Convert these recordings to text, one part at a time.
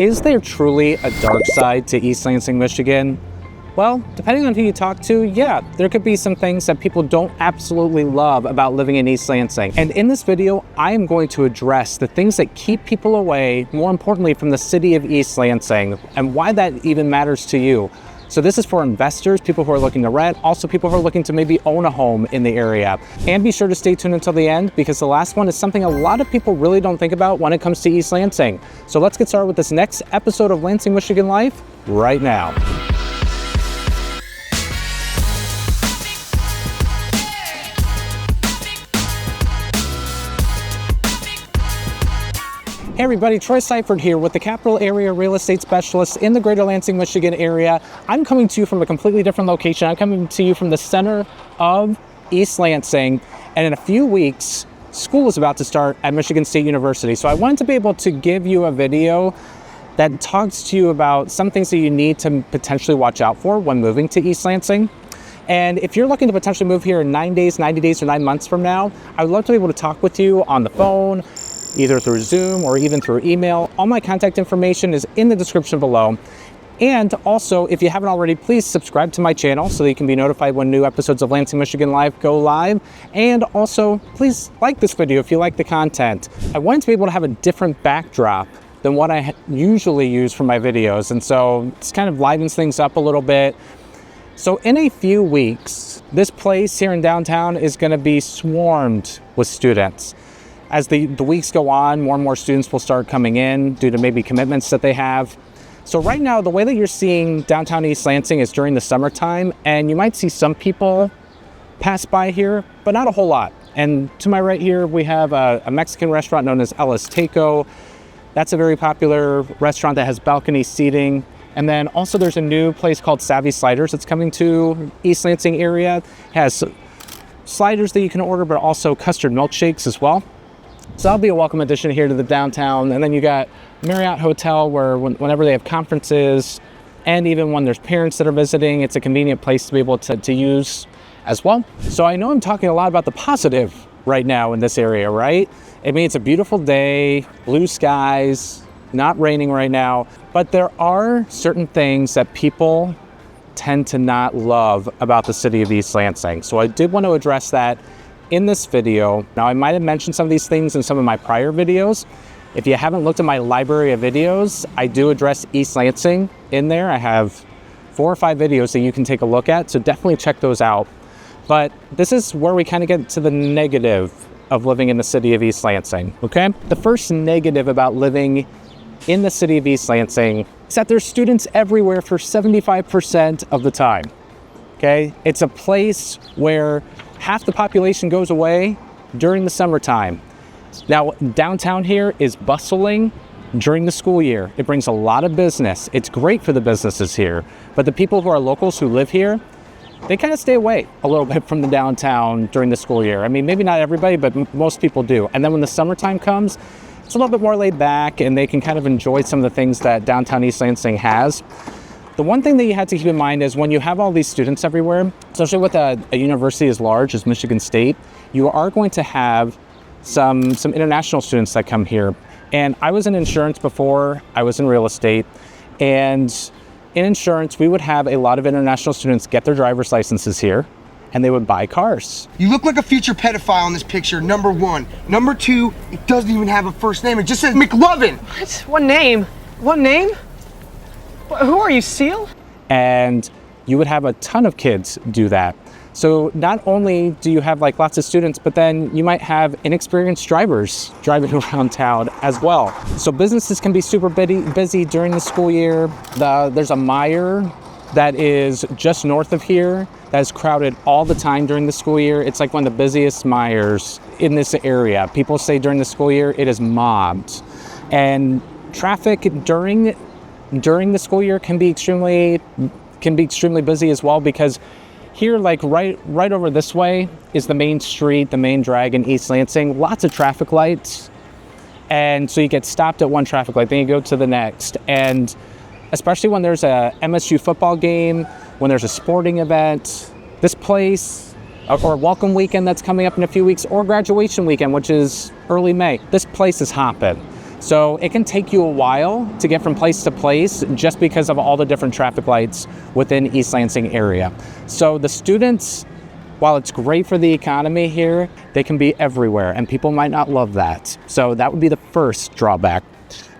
Is there truly a dark side to East Lansing, Michigan? Well, depending on who you talk to, yeah, there could be some things that people don't absolutely love about living in East Lansing. And in this video, I am going to address the things that keep people away, more importantly, from the city of East Lansing, and why that even matters to you. So this is for investors, people who are looking to rent, also people who are looking to maybe own a home in the area. And be sure to stay tuned until the end, because the last one is something a lot of people really don't think about when it comes to East Lansing. So let's get started with this next episode of Lansing, Michigan Life right now. Hey everybody, Troy Seifert here with the Capital Area Real Estate Specialist in the Greater Lansing, Michigan area. I'm coming to you from a completely different location. I'm coming to you from the center of East Lansing, and in a few weeks, school is about to start at Michigan State University. So I wanted to be able to give you a video that talks to you about some things that you need to potentially watch out for when moving to East Lansing. And if you're looking to potentially move here in 9 days, 90 days, or 9 months from now, I would love to be able to talk with you on the phone, either through Zoom or even through email. All my contact information is in the description below. And also, if you haven't already, please subscribe to my channel so that you can be notified when new episodes of Lansing, Michigan Live go live. And also, please like this video if you like the content. I wanted to be able to have a different backdrop than what I usually use for my videos. And so it's kind of livens things up a little bit. So in a few weeks, this place here in downtown is gonna be swarmed with students. As the weeks go on, more and more students will start coming in due to maybe commitments that they have. So right now, the way that you're seeing downtown East Lansing is during the summertime, and you might see some people pass by here, but not a whole lot. And to my right here, we have a Mexican restaurant known as Ella's Taco. That's a very popular restaurant that has balcony seating. And then also there's a new place called Savvy Sliders that's coming to East Lansing area. It has sliders that you can order, but also custard milkshakes as well. So that'll be a welcome addition here to the downtown. And then you got Marriott Hotel, where whenever they have conferences and even when there's parents that are visiting, it's a convenient place to be able to use as well. So I know I'm talking a lot about the positive right now in this area, right? I mean, it's a beautiful day, blue skies, not raining right now, but there are certain things that people tend to not love about the city of East Lansing. So I did want to address that in this video. Now, I might have mentioned some of these things in some of my prior videos. If you haven't looked at my library of videos, I do address East Lansing in there. I have 4 or 5 videos that you can take a look at, so definitely check those out. But this is where we kind of get to the negative of living in the city of East Lansing, okay? The first negative about living in the city of East Lansing is that there's students everywhere for 75% of the time, okay? It's a place where half the population goes away during the summertime. Now, downtown here is bustling during the school year. It brings a lot of business. It's great for the businesses here, but the people who are locals who live here, they kind of stay away a little bit from the downtown during the school year. I mean, maybe not everybody, but most people do. And then when the summertime comes, it's a little bit more laid back and they can kind of enjoy some of the things that downtown East Lansing has. The one thing that you have to keep in mind is when you have all these students everywhere, especially with a university as large as Michigan State, you are going to have some international students that come here. And I was in insurance before I was in real estate. And in insurance, we would have a lot of international students get their driver's licenses here and they would buy cars. You look like a future pedophile in this picture, number 1. Number 2, it doesn't even have a first name. It just says McLovin. What? What name? What name? Who are you, Seal? And you would have a ton of kids do that. So not only do you have like lots of students, but then you might have inexperienced drivers driving around town as well. So businesses can be super busy during the school year. There's a Meijer that is just north of here that is crowded all the time during the school year. It's like one of the busiest Meijers in this area. People say during the school year, it is mobbed. And traffic during the school year can be extremely busy as well, because here, like right over this way is the main street, the main drag in East Lansing. Lots of traffic lights, and so you get stopped at one traffic light, then you go to the next. And especially when there's a MSU football game, when there's a sporting event, this place, or welcome weekend that's coming up in a few weeks, or graduation weekend, which is early May, this place is hopping. So it can take you a while to get from place to place just because of all the different traffic lights within East Lansing area. So the students, while it's great for the economy here, they can be everywhere and people might not love that. So that would be the first drawback.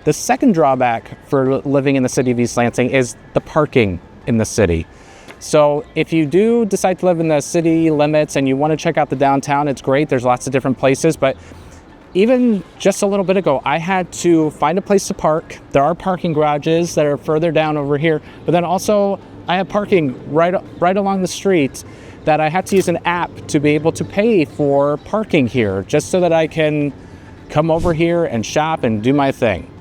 The second drawback for living in the city of East Lansing is the parking in the city. So if you do decide to live in the city limits and you want to check out the downtown, it's great. There's lots of different places, but even just a little bit ago, I had to find a place to park. There are parking garages that are further down over here, but then also I have parking right along the street that I had to use an app to be able to pay for parking here, just so that I can come over here and shop and do my thing.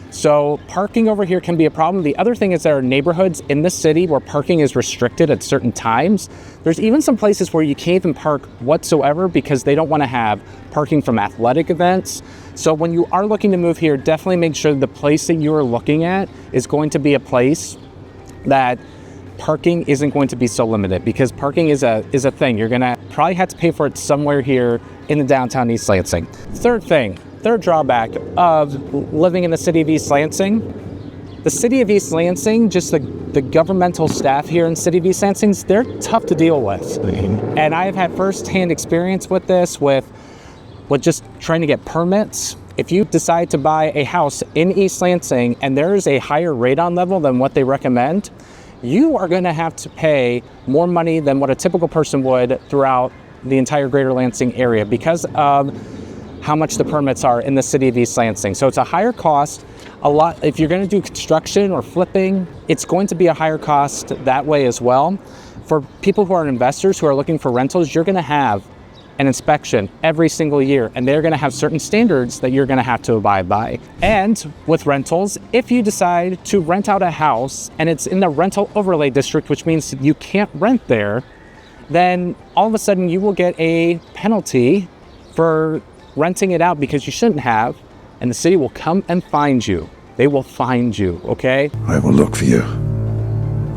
So parking over here can be a problem. The other thing is there are neighborhoods in the city where parking is restricted at certain times. There's even some places where you can't even park whatsoever because they don't want to have parking from athletic events. So when you are looking to move here, definitely make sure the place that you're looking at is going to be a place that parking isn't going to be so limited, because parking is a thing. You're gonna probably have to pay for it somewhere here in the downtown East Lansing. Third drawback of living in the city of East Lansing, the city of East Lansing, just the governmental staff here in the city of East Lansing, they're tough to deal with. And I've had firsthand experience with this, with just trying to get permits. If you decide to buy a house in East Lansing and there is a higher radon level than what they recommend, you are going to have to pay more money than what a typical person would throughout the entire greater Lansing area because of how much the permits are in the city of East Lansing. So it's a higher cost. If you're going to do construction or flipping, it's going to be a higher cost that way as well. For people who are investors who are looking for rentals, you're going to have an inspection every single year, and they're going to have certain standards that you're going to have to abide by. And with rentals, if you decide to rent out a house and it's in the rental overlay district, which means you can't rent there, then all of a sudden you will get a penalty for renting it out because you shouldn't have, and the city will come and find you. They will find you, okay? I will look for you.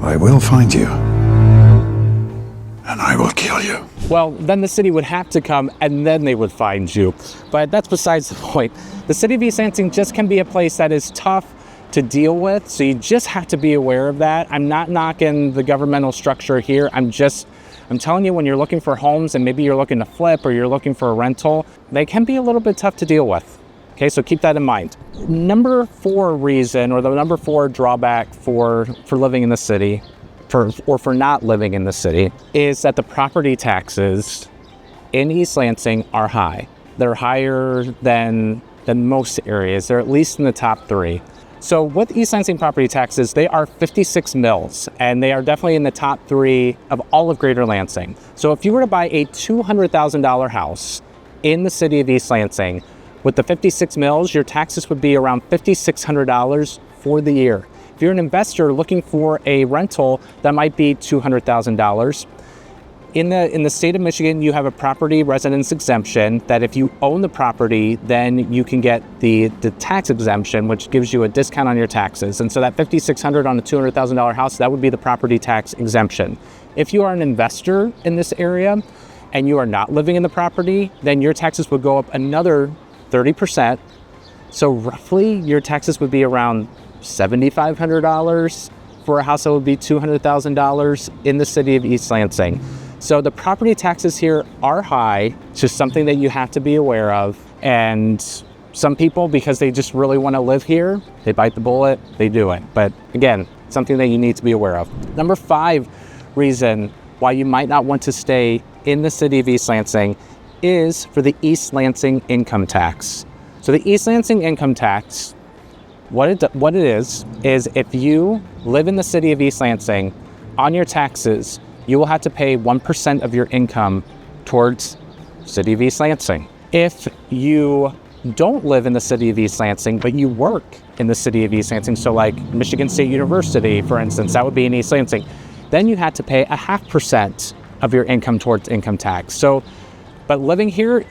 I will find you. And I will kill you. Well, then the city would have to come and then they would find you. But that's besides the point. The city of East Lansing just can be a place that is tough to deal with, so you just have to be aware of that. I'm not knocking the governmental structure here. I'm telling you, when you're looking for homes and maybe you're looking to flip or you're looking for a rental, they can be a little bit tough to deal with. Okay, so keep that in mind. Number 4 reason, or the number 4 drawback for living in the city, for not living in the city, is that the property taxes in East Lansing are high. They're higher than most areas. They're at least in the top 3. So with East Lansing property taxes, they are 56 mils, and they are definitely in the top 3 of all of Greater Lansing. So if you were to buy a $200,000 house in the city of East Lansing, with the 56 mils, your taxes would be around $5,600 for the year. If you're an investor looking for a rental, that might be $200,000. In the state of Michigan, you have a property residence exemption that if you own the property, then you can get the tax exemption, which gives you a discount on your taxes. And so that $5,600 on a $200,000 house, that would be the property tax exemption. If you are an investor in this area and you are not living in the property, then your taxes would go up another 30%. So roughly your taxes would be around $7,500 for a house that would be $200,000 in the city of East Lansing. So the property taxes here are high, just something that you have to be aware of. And some people, because they just really want to live here, they bite the bullet, they do it. But again, something that you need to be aware of. Number 5 reason why you might not want to stay in the city of East Lansing is for the East Lansing income tax. So the East Lansing income tax, what it is if you live in the city of East Lansing, on your taxes, you will have to pay 1% of your income towards city of East Lansing. If you don't live in the city of East Lansing, but you work in the city of East Lansing, so like Michigan State University, for instance, that would be in East Lansing, then you had to pay 0.5% of your income towards income tax. So, but living here,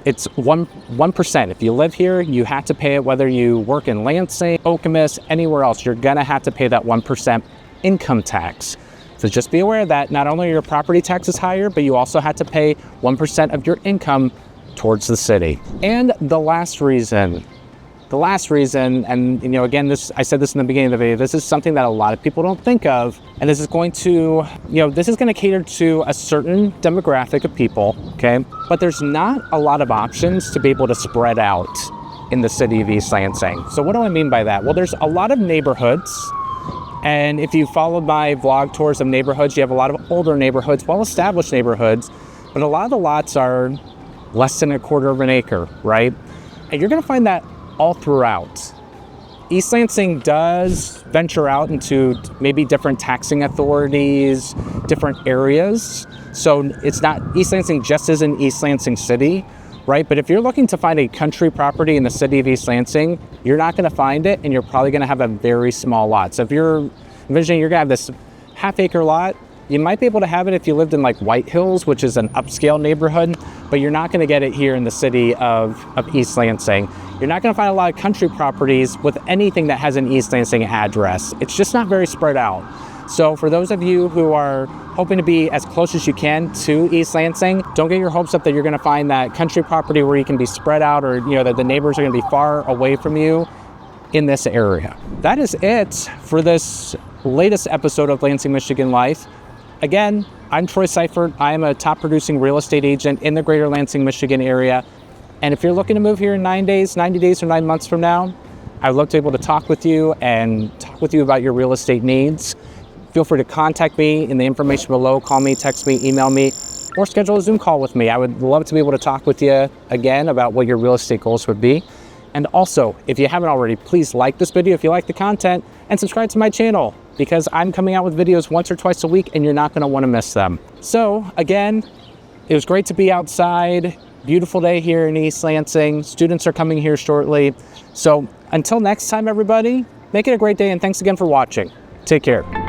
it's 1%. If you live here, you have to pay it whether you work in Lansing, Okemos, anywhere else. You're gonna have to pay that 1% income tax. So just be aware that not only are your property taxes higher, but you also have to pay 1% of your income towards the city. And the last reason the last reason, and again, I said this in the beginning of the video, this is something that a lot of people don't think of, and this is going to, this is going to cater to a certain demographic of people, okay? But there's not a lot of options to be able to spread out in the city of East Lansing. So what do I mean by that? Well, there's a lot of neighborhoods, and if you followed my vlog tours of neighborhoods, you have a lot of older neighborhoods, well-established neighborhoods, but a lot of the lots are less than 1/4 of an acre, right? And you're going to find that all throughout. East Lansing does venture out into maybe different taxing authorities, different areas. So it's not, East Lansing just isn't East Lansing City, right? But if you're looking to find a country property in the city of East Lansing, you're not going to find it, and you're probably going to have a very small lot. So if you're envisioning you're going to have this half-acre lot, you might be able to have it if you lived in like White Hills, which is an upscale neighborhood, but you're not going to get it here in the city of East Lansing. You're not going to find a lot of country properties with anything that has an East Lansing address. It's just not very spread out. So for those of you who are hoping to be as close as you can to East Lansing, don't get your hopes up that you're going to find that country property where you can be spread out, or that the neighbors are going to be far away from you in this area. That is it for this latest episode of Lansing, Michigan Life. Again, I'm Troy Seifert. I am a top producing real estate agent in the greater Lansing, Michigan area. And if you're looking to move here in 90 days or 9 months from now, I'd love to be able to talk with you and talk with you about your real estate needs. Feel free to contact me in the information below. Call me, text me, email me, or schedule a Zoom call with me. I would love to be able to talk with you again about what your real estate goals would be. And also, if you haven't already, please like this video if you like the content, and subscribe to my channel, because I'm coming out with videos once or twice a week and you're not going to want to miss them. So again, it was great to be outside. Beautiful day here in East Lansing. Students are coming here shortly. So until next time, everybody, make it a great day, and thanks again for watching. Take care.